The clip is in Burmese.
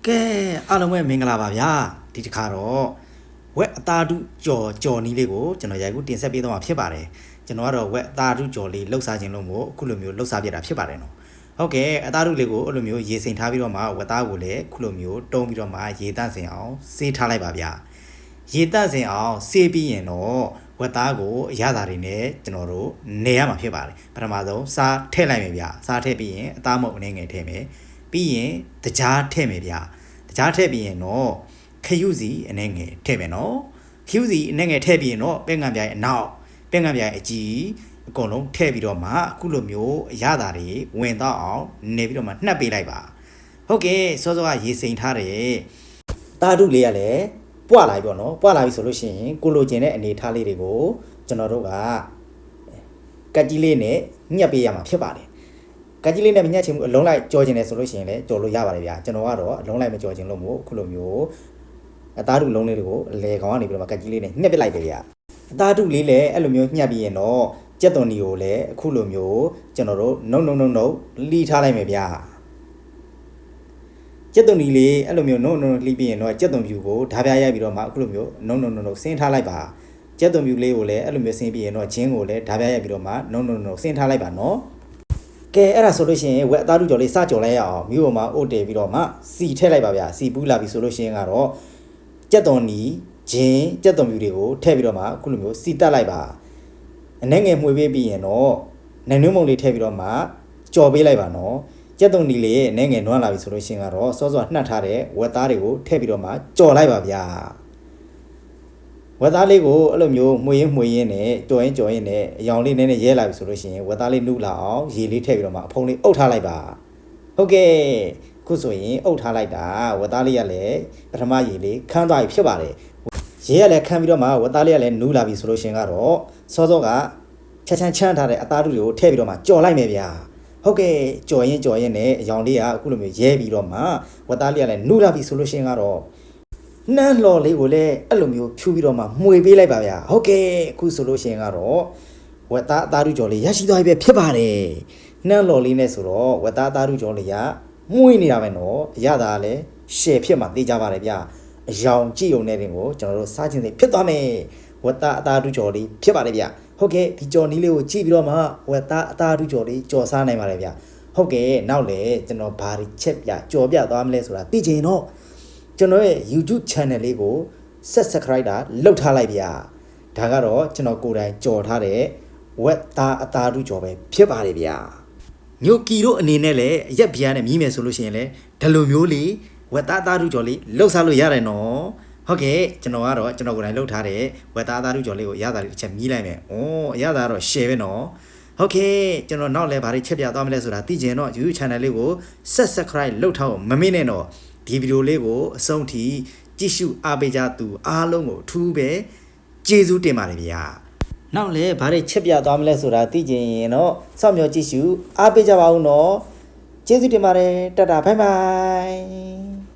ကဲအားလုံးပဲမင်္ဂလာပါဗျာဒီတစ်ခါတော့ဝက်အသားတုကြော်နီးလေးကိုကျွန်တော်ရိုက်ကူးတင်ဆက်ပေးတော့မှာဖြစ်ပါတယ်ကျွန်တော်ကတော့ဝက်အသားတုကြော်လေးလှုပ်ရှားခြင်းလို့မို့အခုလိုမျိုးလှုပ်ရှားပြတာဖြစ်ပါတယ်နော်ဟုတ်ကဲ့အသားတုလေးကိုအဲ့လိုမျိုးရေစိမ်ထားပြီးတော့မှဝက်သားကိုလည်းအခုလိုမျိုးတုံးပြီးတော့မှရေတန့်စင်အောင်ဆေးထားလိုက်ပါဗျာရေတန့်စင်အောင်ဆေးပြီးရင်တော့ဝက်သားကိုအရသာတွေနဲ့ကျွန်တော်တို့နေရမှာဖြစ်ပါတယ်ပထမဆုံးစားထည့်လိုက်မယ်ဗျာစားထည့်ပြီးရင်အသားမုတ်အနေငယ်ထည့်မယ်ပြီးရင်တကြားထည့်မယ်ဗျာတကြားထည့်ပြီးရင်တော့ခရုစီအနေငယ်ထည့်မယ်နော်ခရုစီအနေငယ်ထည့်ပြီးရင်တော့ပဲငံပြိုင်အနောက်ပဲငံပြိုင်အကြီးအကုန်လုံးထည့်ပြီးတော့မှအခုလိုမျိုးအရသာတွေဝင်တော့အောင်နေပြီးတော့မှနှက်ပေးလိုက်ပါဟုတ်ကဲ့စောစောကရေစိမ်ထားတယ်တာတုလေးရလဲပွားလာပြီပေါ့နော်ပွားလာပြီဆိုလို့ရှိရင်ကိုလိုချင်တဲ့အနေထားလေးတွေကိုကျွန်တော်တို့ကကတ်ကြီးလေးနဲ့ညှက်ပေးရမှာဖြစ်ပါတယ်ကတ်ကြီးလေးနဲ့မညှက်ချင်ဘူးအလုံးလိုက်ကြော်ချင်တယ်ဆိုလို့ရှိရင်လည်းကြော်လို့ရပါတယ်ဗျာကျွန်တော်ကတော့အလုံးလိုက်မကြော်ချင်လို့မို့ခုလိုမျိုးအသားတုလုံးလေးတွေကိုအလေကောင်ကနေပြီးတော့ကတ်ကြီးလေးနဲ့ညှက်ပစ်လိုက်တယ်ဗျာအသားတုလေးလည်းအဲ့လိုမျိုးညှက်ပြီးရင်တော့ကြက်သွန်ဒီကိုလည်းအခုလိုမျိုးကျွန်တော်တို့နှုတ်လီထားလိုက်မယ်ဗျာကြက်သွန်ဒီလေးအဲ့လိုမျိုးနှုတ်လီပြီးရင်တော့ကြက်သွန်ဖြူကိုဓာပြရိုက်ပြီးတော့မှအခုလိုမျိုးနှုတ်ဆင်းထားလိုက်ပါကြက်သွန်ဖြူလေးကိုလည်းအဲ့လိုမျိုးဆင်းပြီးရင်တော့ဂျင်းကိုလည်းဓာပြရိုက်ပြီးတော့မှနှုတ်ဆင်းထားလိုက်ပါနော်ကဲအဲ့ဒါဆိုလို့ရှိရင်ဝက်အသားတုကြော်လေးစကြော်လိုက်ရအောင်မြို့ပေါ်မှာအို့တယ်ပြီးတော့မှစီထည့်လိုက်ပါဗျာစီပူးလာပြီဆိုလို့ရှိရင်ကတော့ကြက်သွန်ဒီဂျင်းကြက်သွန်ဖြူတွေကိုထည့်ပြီးတော့မှအခုလိုမျိုးစီတက်လိုက်ပါအနေငယ်မှွေပေးပြီးရင်တော့နိုင်နှွေးမုံလေးထည့်ပြီးတော့မှကြော်ပေးလိုက်ပါနော်ကြက်သွန်ဒီလေးအနေငယ်နွမ်းလာပြီဆိုလို့ရှိရင်ကတော့စောစောနှက်ထားတဲ့ဝက်သားတွေကိုထည့်ပြီးတော့မှကြော်လိုက်ပါဗျာဝက်သားလေးကိုအဲ့လိုမျိုးမှွေရင်းနဲ့ကြော်ရင်နဲ့အယောင်လေးနည်းနည်းရဲလာပြီဆိုလို့ရှိရင်ဝက်သားလေးနုလာအောင်ရေလေးထည့်ပြီးတော့မှအဖုံးလေးအုပ်ထားလိုက်ပါဟုတ်ကဲ့ခုဆိုရင်အုပ်ထားလိုက်တာဝက်သားလေးကလည်းပထမရေလေးခန်းသွားပြီဖြစ်ပါတယ်ရေကလည်းခန်းပြီးတော့မှဝက်သားလေးကလည်းနူးလာပြီဆိုလို့ရှိရင်ကတော့စောစောကချမ်းထားတဲ့အသားတုတွေကိုထည့်ပြီးတော့မှကြော်လိုက်မယ်ဗျာဟုတ်ကဲ့ကြော်ရင်နဲ့အယောင်လေးကအခုလိုမျိုးရဲပြီးတော့မှဝက်သားလေးကလည်းနူးလာပြီဆိုလို့ရှိရင်ကတော့နှမ်းလှော်လေးကိုလည်းအဲ့လိုမျိုးဖြူပြီးတော့မှမှွေပေးလိုက်ပါဗျာဟုတ်ကဲ့အခုဆိုလို့ရှိရင်ကတော့ဝက်သားအသားတုကြော်လေးရရှိသွားပြီပဲဖြစ်ပါတယ်နှမ်းလှော်လေးနဲ့ဆိုတော့ဝက်သားအသားတုကြော်လေးကမှွေနေတာပဲနော်အရသာလည်းရှယ်ဖြစ်မှသိကြပါတယ်ဗျာအယောင်ကြည့်ုံတဲ့တင်ကိုကျွန်တော်တို့စားခြင်းစိဖြစ်သွားမယ်ဝက်သားအသားတုကြော်လေးဖြစ်ပါတယ်ဗျာဟုတ်ကဲ့ဒီကြော်နီးလေးကိုကြည့်ပြီးတော့မှဝက်သားအသားတုကြော်လေးကြော်စားနိုင်ပါတယ်ဗျာဟုတ်ကဲ့နောက်လေကျွန်တော်ဘာတွေချက်ပြကြော်ပြသွားမလဲဆိုတာသိချင်တော့ကျွန်တော်ရဲ့ YouTube channel လေးကို subscribe တာလုပ်ထားလိုက်ဗျာဒါကတော့ကျွန်တော်ကိုယ်တိုင်ကြော်ထားတဲ့ဝက်သားအသားတုကြော်ပဲဖြစ်ပါတယ်ဗျာညိုကီတို့အနေနဲ့လည်းအရက်ပြားနဲ့မြည်မယ်ဆိုလို့ရှိရင်လည်းဒီလိုမျိုးလေးဝက်သားအသားတုကြော်လေးလှုပ်ရှားလို့ရတယ်နော်ဟုတ်ကဲ့ကျွန်တော်ကတော့ကျွန်တော်ကိုယ်တိုင်လှုပ်ထားတဲ့ဝက်သားအသားတုကြော်လေးကိုအရသာလေးတစ်ချက်မြည်လိုက်မယ်။အရသာကတော့ share ပဲနော်။ဟုတ်ကဲ့ကျွန်တော်နောက်လည်းဘာတွေချက်ပြသွားမလဲဆိုတာသိချင်တော့ YouTube channel လေးကို subscribe လုပ်ထားအောင်မမေ့နဲ့တော့ဒီဗီဒီယိုလေးကိုအဆုံးထိကြည့်ရှုအားပေးကြသူအားလုံးကိုအထူးပဲကျေးဇူးတင်ပါတယ်ဗျာ။နောက်လည်းဘာတွေချက်ပြသွားမလဲဆိုတာသိချင်ရင်တော့စောင့်မျှော်ကြည့်ရှုအားပေးကြပါဦးနော်။ကျေးဇူးတင်ပါတယ်တတာဘိုင်ဘိုင်